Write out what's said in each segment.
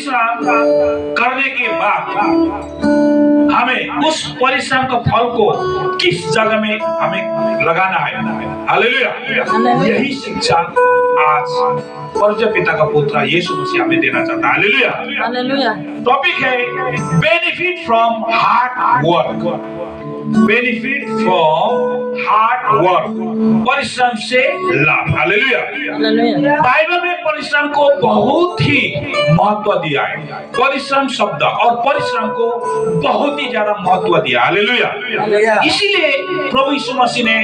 परिश्रम करने के बाद हमें उस परिश्रम का फल को किस जगह में हमें लगाना है। हालेलुया। यही शिक्षा आज परम पिता का पुत्र यीशु मसीह हमें देना चाहता है। हालेलुया। हालेलुया। टॉपिक है benefit from hard work. Benefit from hard work, परिश्रम से लाभ। हालेलुया। बाइबल में परिश्रम को बहुत ही महत्व दिया है। परिश्रम शब्द और परिश्रम को बहुत ही ज्यादा महत्व दिया। हालेलुया। इसीलिए प्रभु यीशु मसीह ने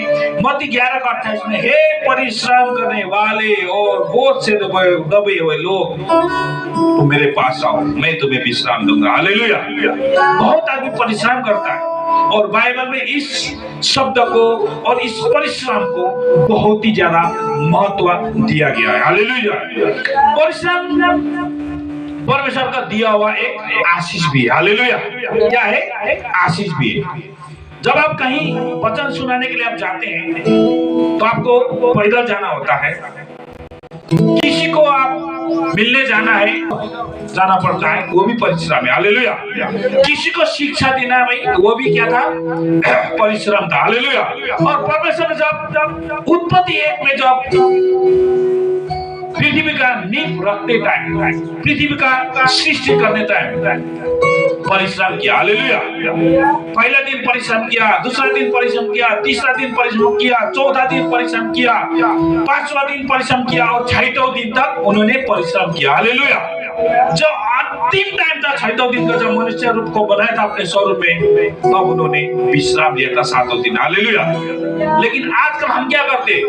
मत्ती 11:28 में, हे परिश्रम करने वाले और बोझ से दबे हुए लोग, तो मेरे पास आओ, मैं तुम्हें विश्राम दूंगा। हालेलुया। बहुत आदमी परिश्रम करता है और बाइबल में इस शब्द को और इस परिश्रम को बहुत ही ज्यादा महत्व दिया गया है। हालेलुया। परिश्रम परमेश्वर का दिया हुआ एक आशीष भी है। हालेलुया। क्या है? एक आशीष भी है। जब आप कहीं वचन सुनाने के लिए आप जाते हैं तो आपको पैदल जाना होता है, किसी को आप मिलने जाना है, जाना पड़ता है, वो भी परिश्रम है। हालेलुया। किसी को शिक्षा देना है भाई, वो भी क्या था? परिश्रम था। हालेलुया। और परमेश्वर ने जब उत्पत्ति 1 में जब पृथ्वी का नींव रखते टाइम, पृथ्वी का सृष्टि करने टाइम परिश्रम किया। हालेलुया। पहला दिन परिश्रम किया, दूसरा दिन परिश्रम किया, तीसरा दिन परिश्रम किया, चौथा दिन परिश्रम किया, पांचवा दिन परिश्रम किया और छठवें दिन तक उन्होंने परिश्रम किया। हालेलुया। जो अंतिम टाइम था, छठवें दिन का, जब मनुष्य रूप को बनाया था अपने स्वरूप में, तब उन्होंने विश्राम लिया था 7वें दिन। हालेलुया। लेकिन आजकल हम क्या करते?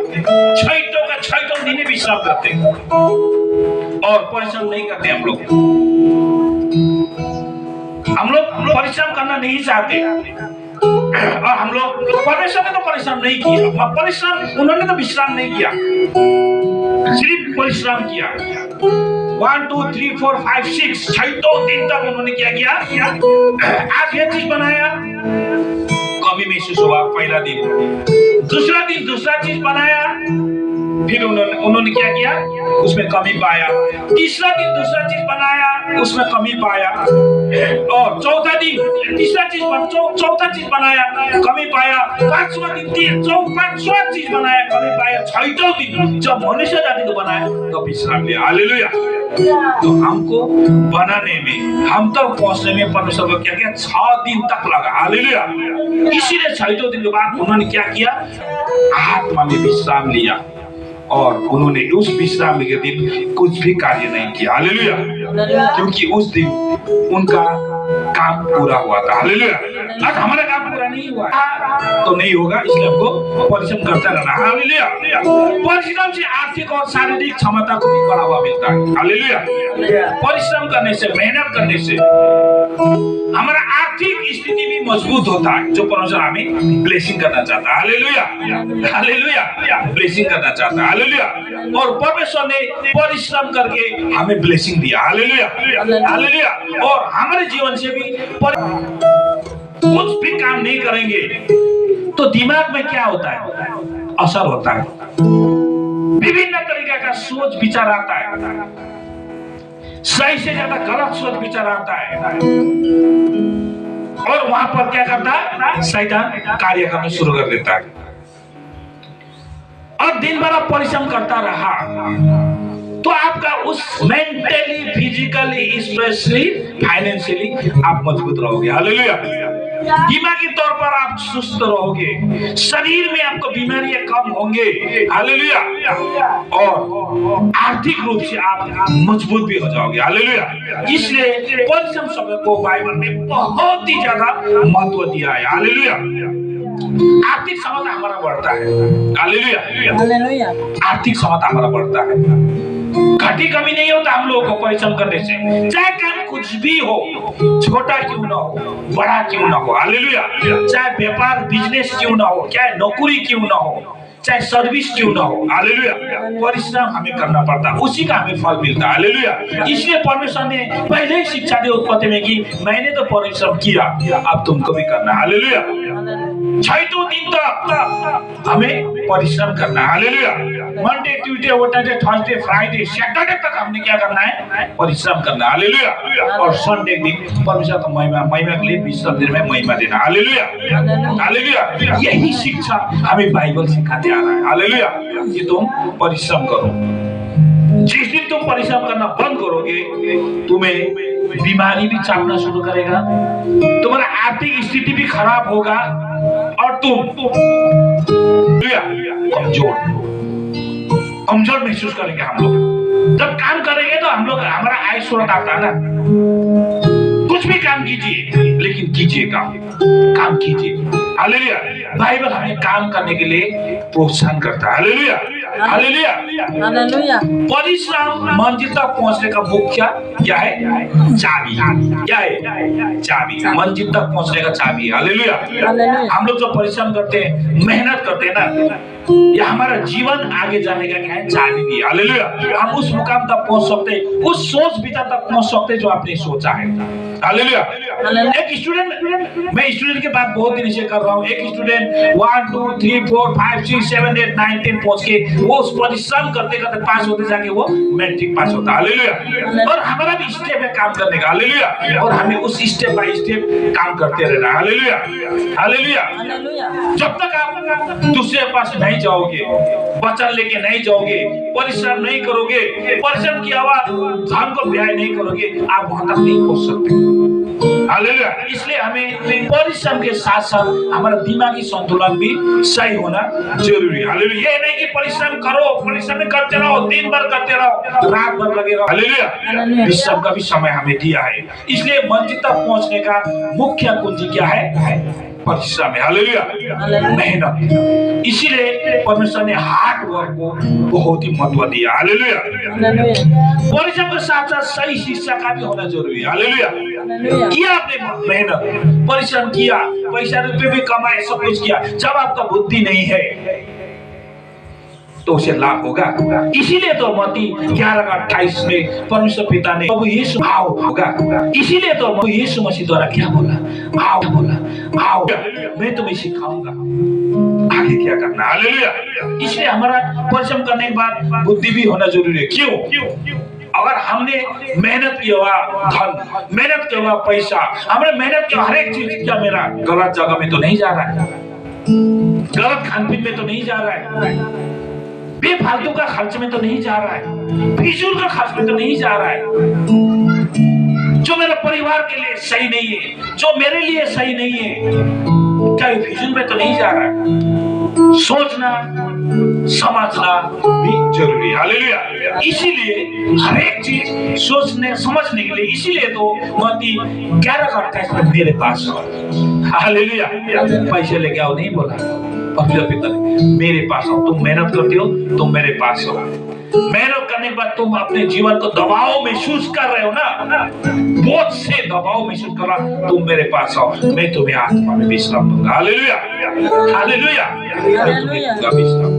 छठवें दिन ही विश्राम करते और परिश्रम नहीं करते। हम लोग परिश्रम करना नहीं चाहते और हम लोग, परमेश्वर ने तो परिश्रम नहीं किया, परिश्रम उन्होंने तो विश्राम नहीं किया, सिर्फ परिश्रम किया। 1 2 3 4 5 6 छठवें दिन तक उन्होंने क्या किया? आज ये चीज बनाया, कमी महसूस हुआ पहला दिन। दूसरा दिन दूसरा चीज बनाया, फिर उन्होंने क्या किया? उसमें कमी पाया। तीसरा दिन दूसरा चीज बनाया, उसमें कमी पाया। और चौथा दिन तीसरा चीज चौथा चीज बनाया, कमी पाया। पांचवा दिन पांचवा चीज बनाया, कमी पाया। छठवें दिन जब मनुष्य जाति को बनाया तो विश्राम लिया। हालेलुया। तो हमको बनाने में, हम तक पहुंचने में परमेश्वर को क्या किया? 6 दिन तक लगा। हालेलुया। इसीलिए 6वें दिन के बाद उन्होंने क्या किया? आत्मा में विश्राम लिया और उन्होंने उस विश्राम के दिन कुछ भी कार्य नहीं किया। हालेलुया। क्योंकि उस दिन उनका काम पूरा हुआ था। हालेलुया। आज हमारा काम पूरा नहीं हुआ तो नहीं होगा, इसलिए हमको परिश्रम करता रहना। हालेलुया। परिश्रम से आर्थिक और शारीरिक क्षमता को भी बढ़ावा मिलता है। हालेलुया। परिश्रम करने से, मेहनत करने से हमारा आर्थिक स्थिति भी मजबूत होता है, जो परमेश्वर हमें ब्लेसिंग करना चाहता है। हालेलुया। हालेलुया। ब्लेसिंग करना चाहता है। हालेलुया। और परमेश्वर ने परिश्रम करके हमें ब्लेसिंग दिया। हालेलुया। हालेलुया। और हमारे जीवन से भी कुछ भी काम नहीं करेंगे तो दिमाग में क्या होता है? असर होता है। विभिन्न तरीके का सोच विचार आता है, सही से ज्यादा गलत सोच विचार आता है और वहां पर क्या करता है? शैतान कार्य करना शुरू कर देता है। और दिन भर आप परिश्रम करता रहा तो आपका उस मेंटली, फिजिकली, स्पिरिचुअली, फाइनेंशियली आप मजबूत रहोगे। हालेलुया। दिमागी तौर पर आप सुस्त रहोगे, शरीर में आपको बीमारियां कम होंगे। हालेलुया। और आर्थिक रूप से आप मजबूत भी हो जाओगे। हालेलुया। इसलिए परिश्रम शब्द को बाइबल में बहुत ही ज्यादा महत्व दिया है। हालेलुया। आर्थिक क्षमता हमारा बढ़ता है। हालेलुया। आर्थिक क्षमता हमारा बढ़ता है। घटी कमी नहीं होता हम लोगों को परिश्रम करने से, चाहे काम कुछ भी हो, छोटा क्यों ना हो, बड़ा क्यों ना हो। हालेलुया। चाहे व्यापार बिजनेस क्यों ना हो, चाहे नौकरी क्यों ना हो, चाहे सर्विस क्यों ना हो। हालेलुया। परिश्रम हमें करना पड़ता है, उसी का हमें फल मिलता है। हालेलुया। इसलिए परमेश्वर ने पहले ही शिक्षा दी उत्पत्ति में कि मैंने तो परिश्रम किया, अब तुमको भी करना। हालेलुया। छैटौं दिन त हमें परिश्रम करना है। Hallelujah. Monday, Tuesday, Wednesday, Thursday, Friday, Saturday तक हमने क्या करना है? परिश्रम करना है। हालेलुया। और संडे दिन परमेश्वर का महिमा के लिए विश्राम दिन में महिमा देना। हालेलुया। हालेलुया। यही शिक्षा हमें बाइबल सिखाते आ रहा है। हालेलुया। कि तुम परिश्रम करो। जिस दिन तुम परिश्रम करना बंद करोगे, तुम्हें बीमारी भी चापना शुरू करेगा, तुम्हारा आर्थिक स्थिति भी खराब होगा और तुम कमजोर महसूस करेंगे। हम लोग जब काम करेंगे तो हम लोग हमारा आय स्रोत आता है ना। कुछ भी काम कीजिए, लेकिन कीजिए काम कीजिए। हालेलुया। बाइबल हमें काम करने के लिए प्रोत्साहन करता है। हालेलुया। हालेलुया। हालेलुया। परिश्रम मंजिल तक पहुंचने का मुख्य क्या है? चाबी। क्या है? चाबी। मंजिल तक पहुंचने का चाबी। हालेलुया। हम लोग जो परिश्रम करते हैं, मेहनत करते हैं ना, ये हमारा जीवन आगे जाने का क्या है? चाबी भी। हालेलुया। हम उस मुकाम तक पहुंच सकते, उस सोच विचार तक पहुंच सकते जो आपने सोचा है। हालेलुया। एक स्टूडेंट, मैं स्टूडेंट के बात बहुत दिन से कर रहा हूँ। एक स्टूडेंट 1 2 3 4 5 6 7 8 9 10 पहुंच के वो उस परिश्रम करते करते पास होते जाके वो मैट्रिक पास होता। हालेलुया। और हमारा भी स्टेप है काम करने का। हालेलुया। और हमें उस स्टेप बाय स्टेप काम करते रहना। हालेलुया। हालेलुया। जब तक आप दूसरे के पास नहीं जाओगे, वचन लेके नहीं जाओगे, परिश्रम नहीं करोगे, परिश्रम की आवाज धन को व्यय नहीं करोगे, आप वहां तक नहीं पहुंच सकते। हालेलुया। इसलिए हमें परिश्रम के साथ साथ हमारा दिमागी संतुलन भी सही होना जरूरी है। हालेलुया। ये नहीं कि परिश्रम करो, परिश्रम करते रहो, दिन भर करते रहो, रात भर लगे रहो। हालेलुया। विश्राम का भी समय हमें दिया है। इसलिए मंजिल तक पहुंचने का मुख्य कुंजी क्या है? परिश्रम है। हालेलुया। मेहनत। इसीलिए परमेश्वर ने हार्ड वर्क को बहुत ही महत्व दिया। हालेलुया। परिश्रम के साथ साथ सही शिक्षा का भी होना जरूरी है। हालेलुया। किया आपने मेहनत, परिश्रम किया, पैसा रुपये भी कमाए, सब कुछ किया, जब आपका बुद्धि नहीं है तो उसे लाभ होगा। इसीलिए तो मत्ती 11:28 में परमेश्वर पिता ने प्रभु यीशु आओ होगा। इसीलिए तो प्रभु यीशु मसीह द्वारा क्या बोला? आओ मैं तुम्हें सिखाऊंगा आगे क्या करना। हालेलुया। इसलिए हमारा परिश्रम करने के बाद बुद्धि भी होना जरूरी है। क्यों? अगर हमने मेहनत किया हुआ धन, मेहनत किया हुआ पैसा, हमने मेहनत किया हर एक चीज, क्या मेरा गलत जगह में तो नहीं जा रहा है? गलत खान-पीन में तो नहीं जा रहा है? बेफालतू का खर्च में तो नहीं जा रहा है? फिजूल का खर्च में तो नहीं जा रहा है? जो मेरे परिवार के लिए सही नहीं है, जो मेरे लिए सही नहीं है, क्या ये फिजूल में तो नहीं जा रहा है? सोचना समझना भी जरूरी है। हालेलुया। इसीलिए हर एक चीज सोचने समझने के लिए, इसीलिए तो मत्ती 11:28 में मेरे पास आओ। हालेलुया। पैसे लेके आओ नहीं बोला, परमेश्वर पिता ने मेरे पास आओ। तुम मेहनत करते हो, तुम मेरे पास आओ। मेहनत करने के बाद तुम अपने जीवन को दबाव महसूस कर रहे हो ना, बोझ से दबाव महसूस कर रहा, तुम मेरे पास आओ, मैं तुम्हें आत्मा में विश्राम दूंगा। हालेलुया। हालेलुया। मैं तुम्हें दूंगा विश्राम।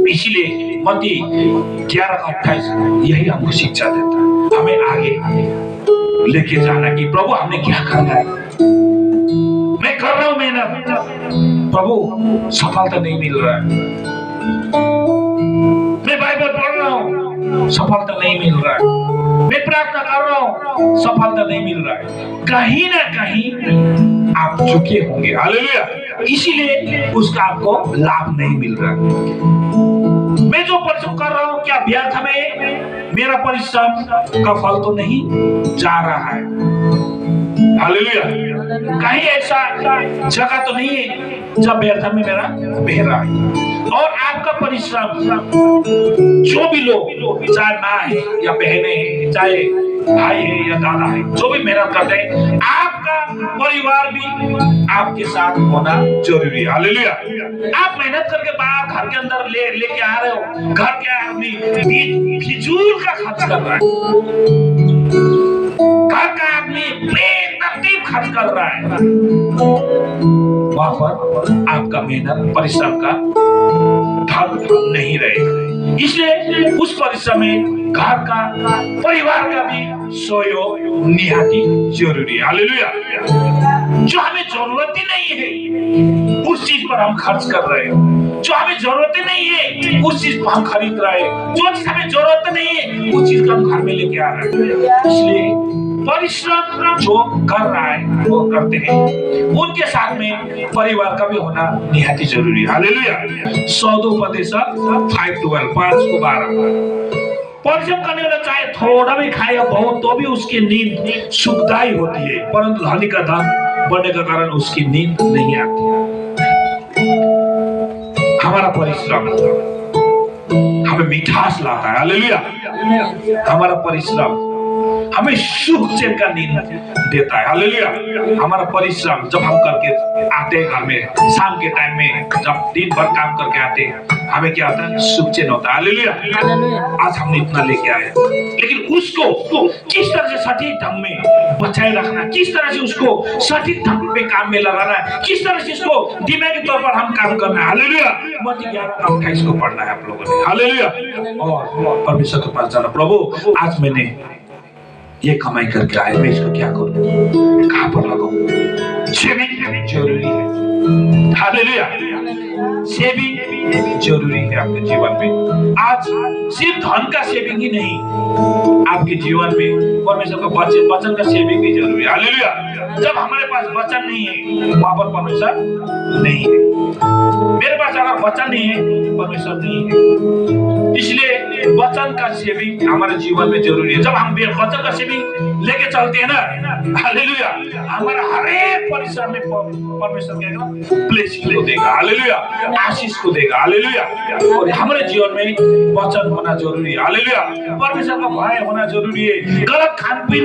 इसीलिए मत्ती 11:28 यही हमको शिक्षा देता है, हमें आगे लेके जाना कि प्रभु हमने क्या करना है। मैं कर रहा हूं मेहनत, प्रभु सफलता नहीं मिल रहा है। मैं बाइबल पढ़ रहा हूं, सफलता नहीं मिल रहा है। मैं प्रार्थना कर रहा हूं, सफलता नहीं मिल रहा है। कहीं ना कहीं आप झुके होंगे। हालेलुया। इसीलिए उसका आपको लाभ नहीं मिल रहा। मैं जो परिश्रम कर रहा हूं, क्या व्यर्थ में मेरा परिश्रम का फल तो नहीं जा रहा है? हालेलुया। कहीं ऐसा जगह तो नहीं है जब व्यर्थ में मेरा बह रहा है। और आपका परिश्रम, जो भी लोग, चाहे माँ है या बहनें हैं, चाहे भाई है या दादा है, जो भी मेहनत करते हैं, आपका परिवार भी आपके साथ होना जरूरी है। हालेलुया। आप मेहनत करके बाहर घर के अंदर लेके आ रहे हो, घर के आदमी फिजूल का खर्च कर रहा है, घर का आदमी बेतरतीब खर्च कर रहा है, वहां पर आपका मेहनत परिश्रम का फल नहीं रहेगा। इसलिए उस परिश्रम में घर का, परिवार का भी सहयोग निहाती जरूरी है। हालेलुया। जो हमें जरूरत ही नहीं है उस चीज पर हम खर्च कर रहे हैं। जो हमें जरूरत ही नहीं है उस चीज को हम खरीद रहे हैं। जो चीज हमें जरूरत नहीं है उस चीज को हम घर में लेके आ रहे हैं। इसलिए परिश्रम जो कर रहा है वो करते हैं, उनके साथ में परिवार का भी होना निहायत जरूरी है। हालेलुया। 102 5:12 5:12 परिश्रम करने वाला चाहे थोड़ा भी खाए या बहुत तो भी उसकी नींद सुखदायी होती है, परंतु धनी का धन बढ़ने का कारण उसकी नींद नहीं आती। हमारा परिश्रम हमें मिठास लाता है। हालेलुया। हमारा परिश्रम हमें सुख चैन का नींद देता है। हालेलुया। हमारा परिश्रम जब हम करके आते हैं घर में, शाम के टाइम में जब दिन भर काम करके आते हैं, हमें क्या होता है? सुख चैन होता है। हालेलुया। आज हमने इतना लेके आए, लेकिन उसको किस तरह से सटीक ढंग में बचाए रखना, किस तरह से उसको सटीक ढंग पे काम में लगाना है, किस तरह से उसको दिमागी तौर पर हम काम करना है। हालेलुया। मत्ती 11:28 को पढ़ना है आप लोगों ने। हालेलुया। और परमेश्वर के पास जाना, प्रभु आज मैंने ये कमाई करके आए, मैं इसको क्या करूं, कहां पर लगाऊं? सेविंग जरूरी है। हालेलुया। सेविंग जरूरी है आपके जीवन में। आज सिर्फ धन का सेविंग ही नहीं, आपके जीवन में परमेश्वर का वचन का सेविंग भी जरूरी है। हालेलुया। जब हमारे पास वचन नहीं है वहां पर परमेश्वर नहीं है। मेरे पास अगर वचन नहीं है परमेश्वर नहीं है। इसलिए वचन का सेविंग हमारे जीवन में जरूरी है। जब हम वचन का सेविंग लेके चलते हैं ना, हालेलुया, हमारा हर एक परिश्रम में परमेश्वर क्या ब्लेसिंग को देगा। हालेलुया। आशीष को देगा। हालेलुया। और हमारे जीवन में वचन होना जरूरी है। हालेलुया। परमेश्वर का भय होना जरूरी है। गलत खान पीन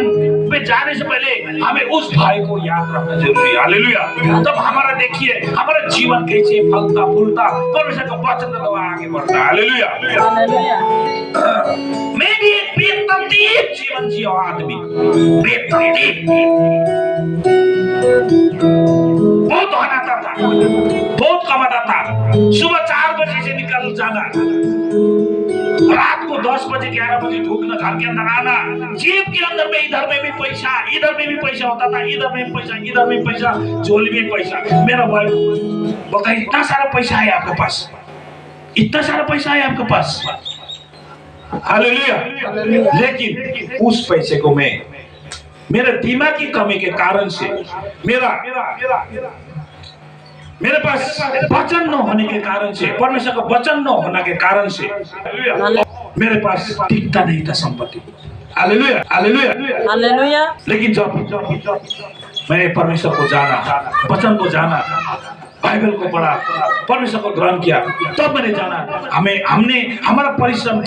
पे जाने से पहले हमें उस भय को याद रखना जरूरी है। हालेलुया। तब हमारा देखिए हमारा जीवन कैसे फलता फूलता परमेश्वर का वचन का द्वारा आगे बढ़ता है। हालेलुया। मैं भी एक बेतरतीब जीवन जिया आदमी, बेतरतीब, बहुत बनाता था, बहुत कमाता था। सुबह 4 बजे से निकल जाना, रात को 10 बजे 11 बजे ढूंढना, घर के अंदर आना, जेब के अंदर में इधर में भी पैसा, इधर में भी पैसा होता था, इधर में पैसा, इधर में पैसा, झोली में पैसा। मेरा भाई बोलता है इतना सारा पैसा है आपके पास, इतना सारा पैसा है आपके पास। हालेलुया। लेकिन उस पैसे को मैं मेरे दिमाग की कमी के कारण से, मेरे पास वचन न होने के कारण से, परमेश्वर का वचन न होने के कारण से मेरे पास टिकता नहीं था संपत्ति। हालेलुया। हालेलुया। हालेलुया। लेकिन जब मैंने परमेश्वर को जाना, वचन को जाना, बाइबल को पढ़ा, परमेश्वर को ग्रहण किया, तब मैंने जाना हमने हमारा परिश्रम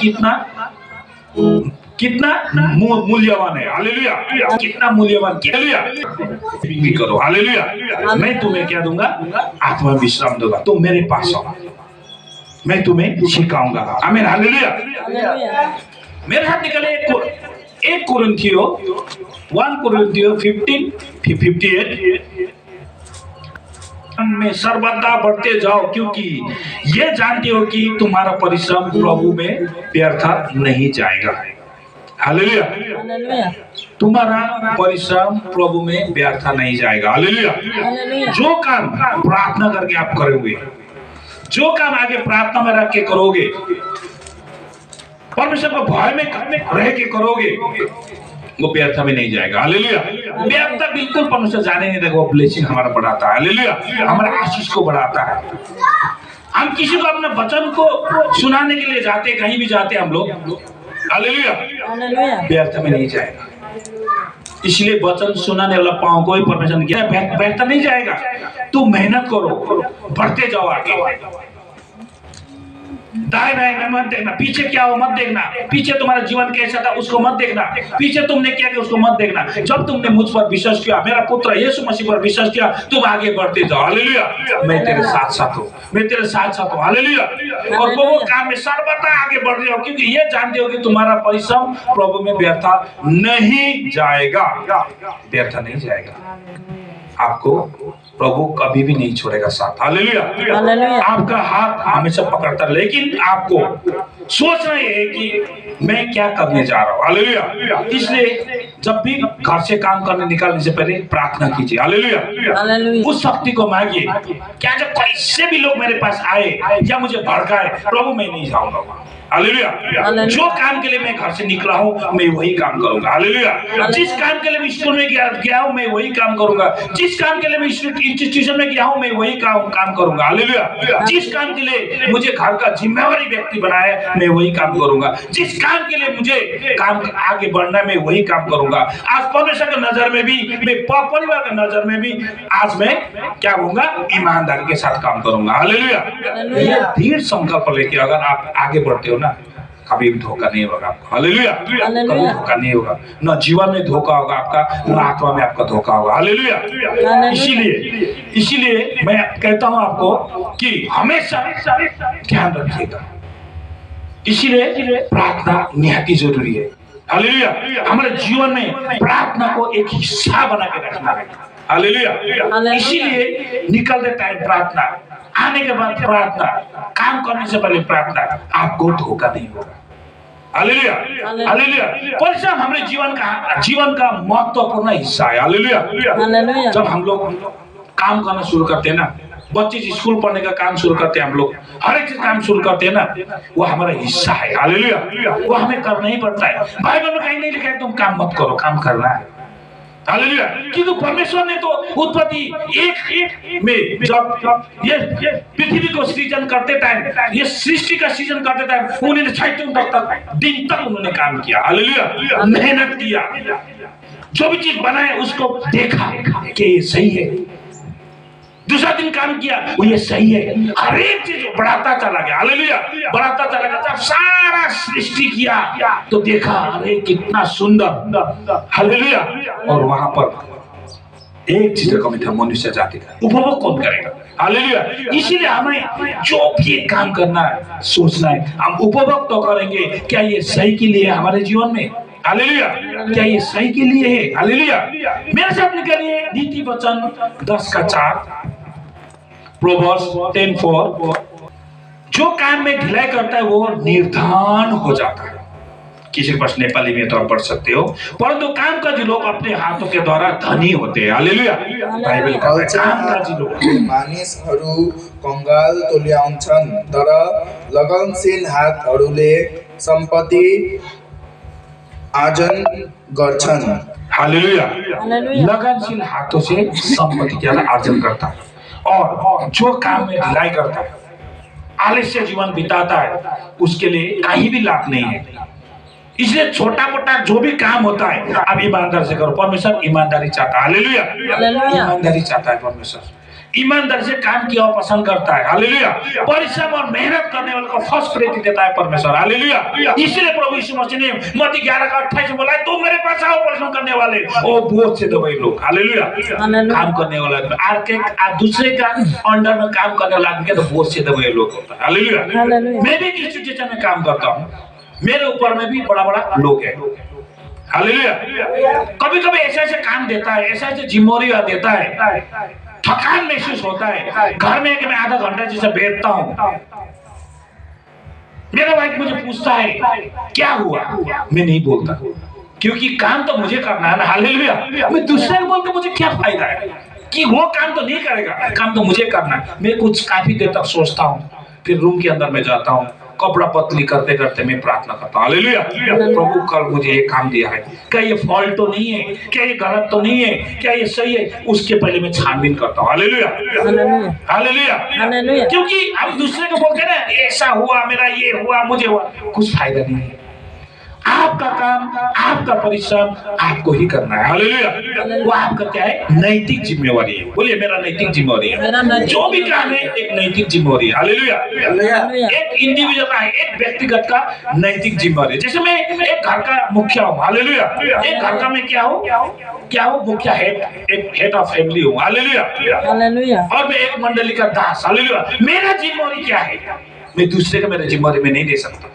कितना मूल्यवान है। हालेलुया। कितना मूल्यवान। हालेलुया। भी करो। हालेलुया। मैं तुम्हें क्या दूंगा? आत्मा विश्राम दूंगा। तुम मेरे पास आओ, मैं तुम्हें सिखाऊंगा। आमीन। हालेलुया। मेरे हाथ निकले 1 कुरिन्थियों 15:58 में सर्वदा बढ़ते जाओ, क्योंकि ये जानते हो कि तुम्हारा परिश्रम प्रभु में व्यर्थ नहीं जाएगा। हालेलुया। तुम्हारा परिश्रम प्रभु में व्यर्थ नहीं जाएगा। हालेलुया। जो काम प्रार्थना करके आप करोगे, जो काम आगे प्रार्थना में रख के करोगे, परमेश्वर को भय में रह के करोगे, वो व्यर्थ में नहीं जाएगा। हालेलुया। व्यर्थ बिल्कुल परमेश्वर जाने नहीं देगा। वो ब्लेसिंग हमारा बढ़ाता है। हालेलुया। हमारे आशीष को बढ़ाता है। हम किसी को अपने वचन को सुनाने के लिए जाते, कहीं भी जाते हम लोग, हालेलुया, व्यर्थ में नहीं जाएगा। इसलिए वचन सुनाने वाला पाँव को ही परमेश्वर किया, व्यर्थ नहीं जाएगा। तू मेहनत करो, बढ़ते जाओ आगे। दाएं बाएं में मत देखना, पीछे क्या हो मत देखना, पीछे तुम्हारा जीवन कैसा था उसको मत देखना, पीछे तुमने क्या किया उसको मत देखना। जब तुमने मुझ पर विश्वास किया, मेरा पुत्र यीशु मसीह पर विश्वास किया, तुम आगे बढ़ते जाओ। हालेलुया। मैं तेरे साथ साथ हूँ, मैं तेरे साथ साथ हूँ। हालेलुया। और वो काम में सर्वदा आगे बढ़ रहे हो, क्योंकि ये जानते हो कि तुम्हारा परिश्रम प्रभु में व्यर्थ नहीं जाएगा। व्यर्थ नहीं जाएगा। आपको प्रभु कभी भी नहीं छोड़ेगा साथ। हालेलुया। आपका हाथ हमेशा पकड़ता, लेकिन आपको सोचना ये है कि मैं क्या करने जा रहा हूँ। हालेलुया। इसलिए जब भी घर से काम करने निकलने से पहले प्रार्थना कीजिए। हालेलुया। उस शक्ति को मांगिए, क्या जब कैसे भी लोग मेरे पास आए या मुझे भड़काए, प्रभु मैं नहीं जाऊंगा। हालेलुया। जो काम के लिए मैं घर से निकला हूँ मैं वही काम करूंगा। हालेलुया। जिस काम के लिए मैं स्कूल में गया हूँ मैं वही काम करूंगा। जिस काम के लिए मैं इंस्टीट्यूशन में गया हूँ मैं वही काम करूंगा। हालेलुया। जिस काम के लिए मुझे घर का जिम्मेवारी व्यक्ति बनाया मैं वही काम करूंगा। जिस काम के लिए मुझे काम आगे बढ़ना मैं वही काम करूंगा। आज परमेश्वर की नजर में भी, मैं परिवार की नजर में भी आज मैं क्या होऊंगा, ईमानदारी के साथ काम करूंगा। हालेलुया। ये दृढ़ संकल्प लेके अगर आप आगे बढ़ते हो ना, कभी भी धोखा नहीं होगा आपको। हालेलुया। कभी धोखा नहीं होगा, न जीवन में धोखा होगा आपका, न आत्मा में आपका धोखा होगा। हालेलुया। इसीलिए मैं कहता हूं आपको कि हमेशा ध्यान रखिएगा। इसीलिए प्रार्थना निहायत जरूरी है। हालेलुया। हमारे जीवन में प्रार्थना को एक हिस्सा बना के रखना है। हालेलुया। इसीलिए निकलते टाइम प्रार्थना, आने के बाद प्रार्थना, काम करने से पहले प्रार्थना, आपको धोखा नहीं होगा। हालेलुया। हालेलुया। परिश्रम हमारे जीवन का महत्वपूर्ण हिस्सा है। हालेलुया। जब हम लोग काम करना शुरू करते हैं ना, बच्चे स्कूल पढ़ने का काम शुरू करते हैं, हम लोग हर एक चीज काम शुरू करते हैं ना, वो हमारा हिस्सा है। हालेलुया। वो हमें करना ही पड़ता है। बाइबल में कहीं नहीं लिखा है तुम काम मत करो, काम करना है। हालेलुया। किंतु परमेश्वर ने तो उत्पत्ति एक में जब ये पृथ्वी को सृजन करते टाइम, ये सृष्टि का सृजन करते टाइम उन्होंने 6 दिन तक उन्होंने काम किया। हालेलुया। मेहनत किया, जो भी चीज बनाए उसको देखा कि ये सही है। दूसरा दिन काम किया, वो ये सही है। हर एक चीज बढ़ाता चला गया। हालेलुया। बढ़ाता चला गया। जब सारा सृष्टि किया तो देखा अरे कितना सुंदर। हालेलुया। और वहां पर एक चीज का कमी था, मनुष्य जाति का। उपभोग कौन करेगा? हालेलुया। इसीलिए हमें जो भी काम करना है, सोचना है हम उपभोग तो करेंगे, क्या ये सही के लिए हमारे जीवन में? हालेलुया। क्या ये सही के लिए है? हालेलुया। मेरे साथ निकलिए नीति वचन 10:4, प्रोवर्ब्स 10:4। जो काम में ढिलाई करता है वो निर्धन हो जाता है। किसी के पास नेपाली में तो आप पढ़ सकते हो, परंतु कामकाजी लोग अपने हाथों के द्वारा धनी होते हैं। हालेलुया। बाइबल का कामकाजी लोग मानिसहरू कंगाल तुल्याउँछन्, तर लगनशील हातहरूले सम्पत्ति आर्जन गर्छन्। हालेलुया। लगनशील हाथों से संपत्ति क्या अर्जन करता है। और जो काम में ढिलाई करता है, आलस्य जीवन बिताता है, उसके लिए कहीं भी लाभ नहीं है। इसलिए छोटा मोटा जो भी काम होता है आप ईमानदारी से करो। परमेश्वर ईमानदारी चाहता है। हालेलुया। ईमानदारी चाहता है परमेश्वर। ईमानदारी से काम किया हुआ पसंद करता है। हालेलुया। परिश्रम और मेहनत करने वाले को फर्स्ट प्रायोरिटी देता है परमेश्वर। हालेलुया। इसलिए प्रभु यीशु मसीह ने मत्ती 11:28 में बोला, तुम मेरे पास आओ परिश्रम करने वाले और बोझ से दबाए लोग। हालेलुया। काम करने वाला दूसरे का अंडर में काम करने वाला आदमी तो बोझ से दबाए लोग होता है। हालेलुया। मैं भी इंस्टीट्यूशन में काम करता हूँ, मेरे ऊपर में भी बड़ा बड़ा लोग है। हालेलुया। कभी कभी ऐसे काम देता है, ऐसे जिम्मेवारी देता है, थकान महसूस होता है। घर में मैं आधा घंटा जैसे बैठता हूँ, मेरा वाइफ मुझे पूछता है क्या हुआ, मैं नहीं बोलता क्योंकि काम तो मुझे करना है ना। हालेलुया। मैं दूसरे को बोल के मुझे क्या फायदा है कि वो काम तो नहीं करेगा, काम तो मुझे करना है। मैं कुछ काफी देर तक सोचता हूँ, फिर रूम के अंदर में जाता हूँ, कपड़ा पतली करते करते मैं प्रार्थना करता हूँ। हालेलुया। प्रभु कल मुझे ये काम दिया है, क्या ये फॉल्ट तो नहीं है, क्या ये गलत तो नहीं है, क्या ये सही है, उसके पहले मैं छानबीन करता हूँ। हालेलुया। हालेलुया। क्योंकि हम दूसरे को बोलते हैं ना ऐसा हुआ, मेरा ये हुआ, मुझे हुआ, कुछ फायदा नहीं है। आपका काम, आपका परिश्रम आपको ही करना है। हालेलुया। वो आपका क्या है? नैतिक जिम्मेवारी है। बोलिए मेरा नैतिक जिम्मेवारी है। जो भी काम है एक नैतिक जिम्मेवारी है। हालेलुया। एक इंडिविजुअल का है, एक व्यक्तिगत का नैतिक जिम्मेवारी है। जैसे मैं एक घर का मुखिया हूँ। हालेलुया। एक घर का मैं क्या हूँ? मुखिया, हेड ऑफ फैमिली हूँ। हालेलुया। और मैं एक मंडली का दास। हालेलुया। मेरा जिम्मेवारी क्या है? मैं दूसरे का मेरा जिम्मेवारी में नहीं दे सकता।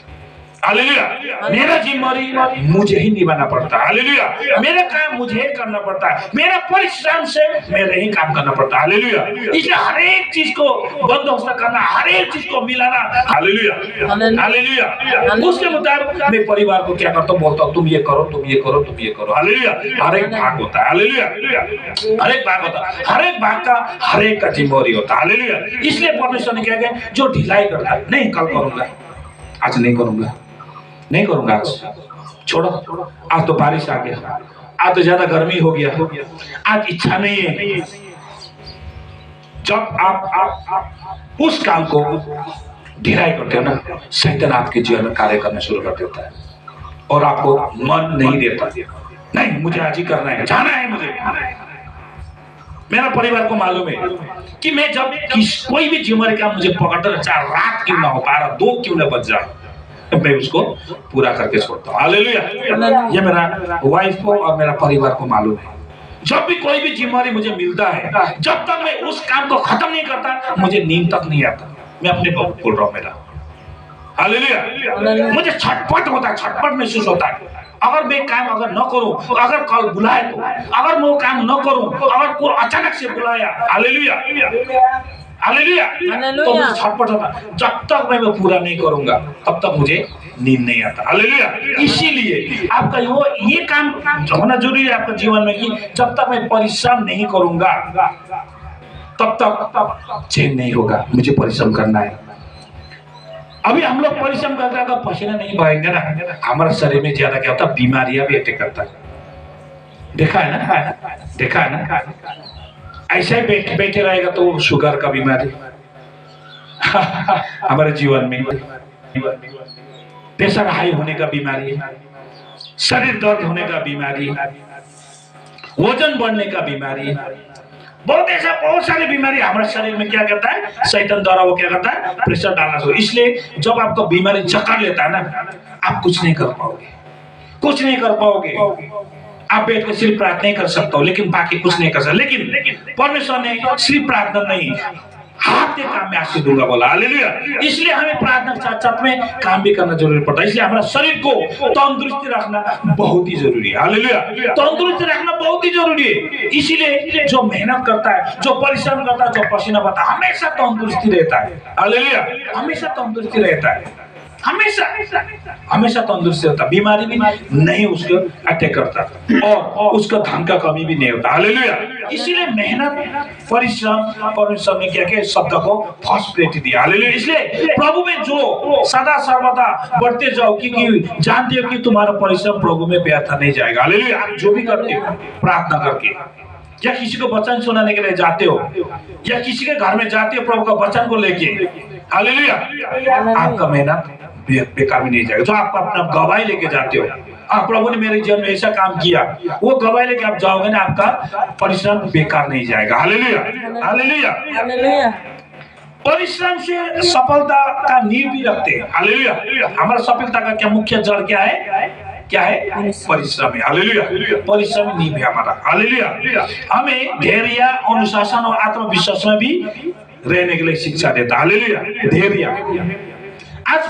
हालेलुया। मेरा जिम्मेदारी मुझे ही निभाना पड़ता है। हालेलुया। मेरा काम मुझे ही करना पड़ता है। मेरा परिश्रम से मेरे ही काम करना पड़ता है। हालेलुया। इसलिए हर एक चीज को बंदोबस्त करना, हर एक चीज को मिलाना। हालेलुया। हालेलुया। उसके मुताबिक मैं परिवार को क्या करता हूँ, बोलता हूँ तुम ये करो, तुम ये करो, तुम ये करो। हालेलुया। हर एक भाग होता है। हालेलुया। हर एक भाग होता है, हर एक भाग का हर एक का जिम्मेदारी होता है। हालेलुया। इसलिए परमेश्वर ने क्या कहा, जो ढिलाई करता है, नहीं कल करूंगा, आज नहीं करूंगा, नहीं करूंगा, आज छोड़ो, आज तो बारिश आ गया, आज तो ज्यादा गर्मी हो गया, आज इच्छा नहीं है। जब आप उस काम को ढिलाई करते हो ना, शैतान आपके जीवन में कार्य करना शुरू कर देता है और आपको मन नहीं देता। नहीं, मुझे आज ही करना है, जाना है मुझे। मेरा परिवार को मालूम है कि मैं जब कोई भी जिम्मेदारी काम मुझे पकड़, चाहे रात क्यों ना हो, 12 2 क्यों ना बज जाए, मैं उसको पूरा करके छोड़ता हूँ। हालेलुया। ये मेरा वाइफ को और मेरा परिवार को मालूम है। जब भी कोई भी जिम्मेदारी मुझे मिलता है, जब तक मैं उस काम को खत्म नहीं करता, मुझे नींद तक नहीं आता। मैं अपने को बोल रहा हूँ मेरा। हालेलुया। मुझे छटपट होता है, छटपट महसूस होता है। अगर मैं काम अगर न करूं, अगर कल बुलाए तो, अगर मैं वो काम न करूं, अगर कोई अचानक से बुलाया, हालेलुया, हालेलुया, तो मुझे छटपट होता है। जब तक मैं वो पूरा नहीं करूंगा, तब तक मुझे नींद नहीं आता। हालेलुया। इसीलिए आपका ये काम होना जरूरी है आपके जीवन में कि जब तक मैं परिश्रम नहीं करूंगा, तब तक चैन नहीं होगा। मुझे परिश्रम करना है। अभी हम लोग परिश्रम करते हैं, अगर पसीना नहीं बहेंगे ना, हमारे शरीर में ज्यादा क्या होता है, बीमारियां भी अटैक करता है। देखा है ना, देखा है ना। ऐसा ही बैठे रहेगा तो शुगर का बीमारी हमारे जीवन में, प्रेशर हाई होने का बीमारी, शरीर दर्द होने का बीमारी, वजन बढ़ने का बीमारी, बहुत सारी बीमारी हमारे शरीर में क्या करता है, शैतान द्वारा वो क्या करता है, प्रेशर डालना शुरू। इसलिए जब आपको बीमारी जकड़ लेता है ना, आप कुछ नहीं कर पाओगे, कुछ नहीं कर पाओगे। आप बैठ कर सिर्फ प्रार्थना ही कर सकते हो, लेकिन बाकी कुछ नहीं कर सकते। लेकिन परमेश्वर ने सिर्फ प्रार्थना नहीं, हाथ के काम में आशीष दूंगा बोला। हालेलुया। इसलिए हमें प्रार्थना के साथ साथ में काम भी करना जरूरी पड़ता है। इसलिए हमारा शरीर को तंदुरुस्ती रखना बहुत ही जरूरी है। हालेलुया। तंदुरुस्ती रखना बहुत ही जरूरी है। इसीलिए जो मेहनत करता है, जो परिश्रम करता है, जो पसीना बहता है, हमेशा तंदुरुस्ती रहता है। हालेलुया। हमेशा तंदुरुस्ती रहता है, हमेशा हमेशा तंदुरुस्ती होता है। बीमारी भी नहीं उसको अटैक करता और उसका धन का कमी भी नहीं होता। हालेलुया। इसीलिए मेहनत, परिश्रम, परमेश्वर ने क्या किया, शब्द को फर्स्ट प्लेट दिया। हालेलुया। इसलिए प्रभु में जो सदा सर्वदा बढ़ते जाओ, क्योंकि जानते हो कि तुम्हारा परिश्रम प्रभु में व्यर्थ नहीं जाएगा। हालेलुया। आप जो भी करते हो प्रार्थना करके, या किसी को वचन सुनाने के लिए जाते हो, या किसी के घर में जाते हो प्रभु का वचन को लेके, हालेलुया, आपका मेहनत बेकार में नहीं जाएगा। जो आप अपना गवाही लेके जाते हो, प्रभु ने मेरे जीवन में ऐसा काम किया, वो गवाही लेके आप जाओगे ना, आपका परिश्रम बेकार नहीं जाएगा। हालेलुया। हालेलुया। परिश्रम से सफलता का नींव भी रखते हैं। हालेलुया। हमारा सफलता का क्या मुख्य जड़ क्या है, क्या है, परिश्रम है। हालेलुया। परिश्रम नींव है हमारा। हालेलुया। हमें धैर्य, अनुशासन और आत्मविश्वास में भी रहने के लिए शिक्षा देता है। हालेलुया। धैर्य। आज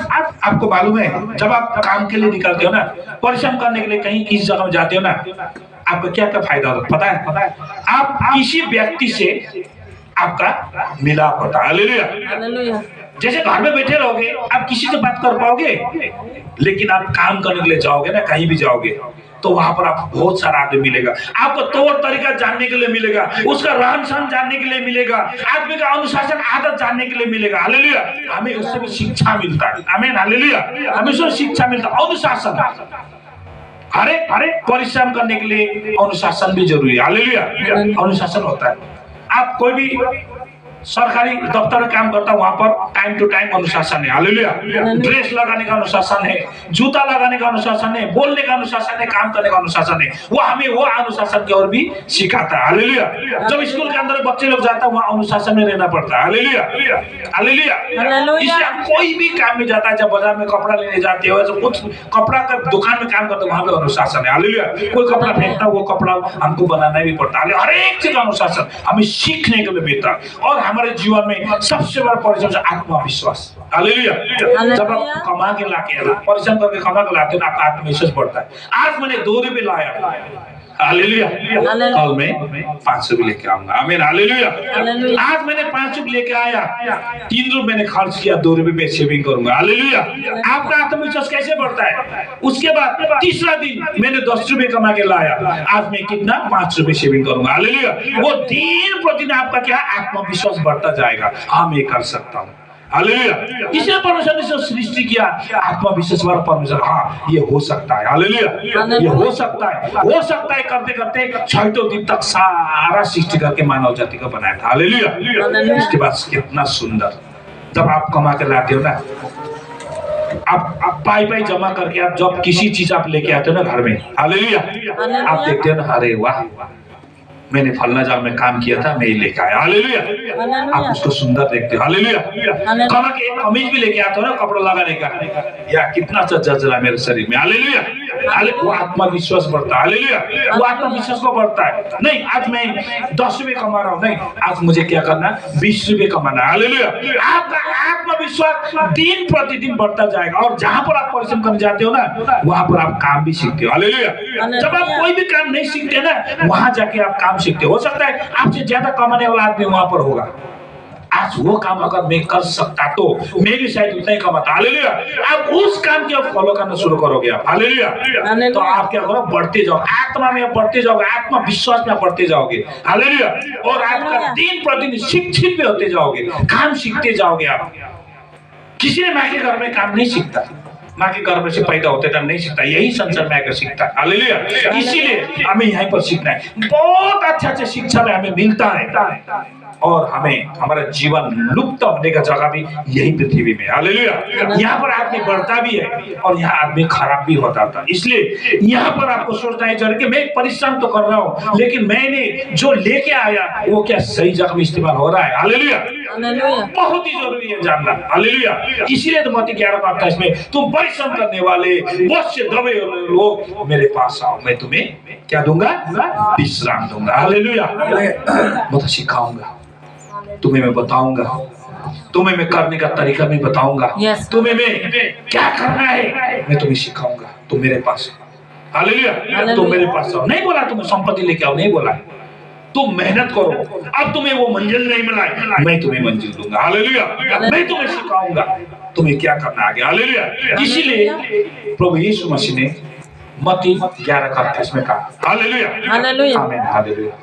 आपको मालूम है, जब आप काम के लिए निकलते हो ना, परिश्रम करने के लिए कहीं किसी जगह में जाते हो ना, आपका क्या क्या फायदा होता है पता है? आप किसी व्यक्ति से आपका मिलाप होता है। हालेलुया। जैसे घर में बैठे रहोगे, आप किसी से बात कर पाओगे, लेकिन आप काम करने के लिए जाओगे ना, कहीं भी जाओगे, तो वहां पर आपको बहुत सारा आदमी मिलेगा। आपको तौर तरीका जानने के लिए मिलेगा, उसका रहन सहन जानने के लिए मिलेगा, आदमी का अनुशासन आदत जानने के लिए मिलेगा। हालेलुया। हमें उससे भी शिक्षा मिलता है। आमीन। हालेलुया। हमें उससे शिक्षा मिलता है, अनुशासन। अरे परिश्रम करने के लिए अनुशासन भी जरूरी है। हालेलुया। अनुशासन होता है। आप कोई भी सरकारी दफ्तर में काम करता है, वहां पर टाइम टू टाइम अनुशासन है। हालेलुया। ड्रेस लगाने का अनुशासन है, जूता लगाने का अनुशासन है, बोलने का अनुशासन है, काम करने का अनुशासन है। वो हमें वो अनुशासन की ओर भी सिखाता है। हालेलुया। जब स्कूल के अंदर बच्चे लोग जाता है, वहाँ अनुशासन में रहना पड़ता है। हालेलुया। हालेलुया। इसलिए हम कोई भी काम में जाता है, जब बाजार में कपड़ा लेने जाते हो, तो कुछ कपड़ा का दुकान में काम करते, वहां पे अनुशासन है। हालेलुया। कोई कपड़ा फेंकता, वो कपड़ा हमको बनाना भी पड़ता है। हर एक चीज अनुशासन हमें सीखने के लिए मिलता है। और हमारे जीवन में सबसे बड़ा परिश्रम है आत्मविश्वास। हालेलुया। जब आप कमा के लाके परिश्रम करके कमा के लाते हो ना, आपका आत्मविश्वास बढ़ता है। आज मैंने 2 रुपये लाया, हालेलुया, कल मैं 500 भी लेके आऊंगा, आमीन, हालेलुया। आज मैंने 5 रुपये लेके आया, 3 रुपये मैंने खर्च किया, 2 रुपये में सेविंग करूंगा, हालेलुया। आपका आत्मविश्वास कैसे बढ़ता है? उसके बाद तीसरा दिन मैंने 10 रुपये कमा के लाया, आज मैं कितना 5 रुपये सेविंग करूंगा, हालेलुया। वो दिन प्रतिदिन आपका क्या आत्मविश्वास बढ़ता जाएगा, हाँ मैं कर सकता हूँ, हालेलुया। इसलिए परमेश्वर ने सृष्टि किया आत्मविश्वास वाला परमेश्वर, हाँ ये हो सकता है, हालेलुया, ये हो सकता है करते करते 6 दिन तक सारा सृष्टि करके मानव जाति को बनाया था, हालेलुया। इसके बाद कितना सुंदर, जब आप कमा के लाते हो ना, आप पाई जमा करके आप जब किसी चीज आप लेके आते हो ना घर में, हालेलुया, आप देखते हो ना, अरे वाह मैंने फलना जाल में काम किया था, मैं ये लेके आया, हालेलुया। आप उसको सुंदर देखते हो, हालेलुया। कमा के एक कमीज भी लेके आते हो ना कपड़ा लगाने का, या कितना अच्छा जचरा मेरे शरीर में, हालेलुया। वो आत्मविश्वास बढ़ता है, हालेलुया। वो आत्मविश्वास को बढ़ता है, नहीं आज मैं 10 रुपये कमा रहा हूँ, नहीं आज मुझे क्या करना, 20 रुपये कमाना, हालेलुया। आपका आत्मविश्वास दिन प्रतिदिन बढ़ता जाएगा, और जहाँ पर आप परिश्रम करने जाते हो ना, वहां पर आप काम भी सीखते हो, हालेलुया। जब आप कोई भी काम नहीं सीखते ना, वहां जाके आप काम सीखते हो सकता है आपसे ज्यादा कमाने वाला आदमी वहां पर होगा, आज वो काम अगर मैं कर सकता तो मैं भी शायद उतना ही कमाता, हालेलुया। आप उस काम के फॉलो करना शुरू करोगे आप, हालेलुया। तो आप क्या करो, बढ़ते जाओ, आत्मा में बढ़ते जाओगे, आत्मविश्वास में बढ़ते जाओगे, हालेलुया। और आपका दिन प्रतिदिन शिक्षित भी होते जाओगे, काम सीखते जाओगे आप। किसी ने माँ के घर में काम नहीं सीखता, माँ के घर में से पैदा होते टाइम नहीं सीखता, यही संसार में आकर सीखता है, हालेलुया। इसीलिए हमें यहाँ पर सीखना है, बहुत अच्छा शिक्षा में हमें मिलता है, और हमें हमारा जीवन लुप्त होने का जगह भी यही पृथ्वी में, हालेलुया। यहाँ पर आदमी बढ़ता भी है और यहाँ आदमी खराब भी होता था। इसलिए यहाँ पर आपको सोचना है जरूर कि मैं परिश्रम तो कर रहा हूँ, लेकिन मैंने जो लेके आया वो क्या सही जगह में इस्तेमाल हो रहा है, हालेलुया। बहुत ही जरूरी है जानना, हालेलुया। इसीलिए तो मत्ती 11:28 में, तुम परिश्रम करने वाले बहुत से दबे लोग मेरे पास आओ, मैं तुम्हें क्या दूंगा, विश्राम दूंगा, हालेलुया। मैं तो सिखाऊंगा तुम्हें, मैं बताऊंगा तुम्हें, मैं करने का तरीका मैं बताऊंगा, तुम्हें मैं क्या करना है मैं तुम्हें सिखाऊंगा, तुम मेरे पास, हालेलुया। तुम मेरे पास आओ, नहीं बोला तुम्हें संपत्ति लेके आओ, नहीं बोला, तुम मेहनत करो, अब तुम्हें वो मंजिल नहीं मिला है, मैं तुम्हें मंजिल दूंगा, हालेलुया। मैं तुम्हें सिखाऊंगा तुम्हें क्या करना आगे, हालेलुया। इसीलिए प्रभु यीशु मसीह ने मत्ती 11:28 में कहा, हालेलुया, आमीन, हालेलुया।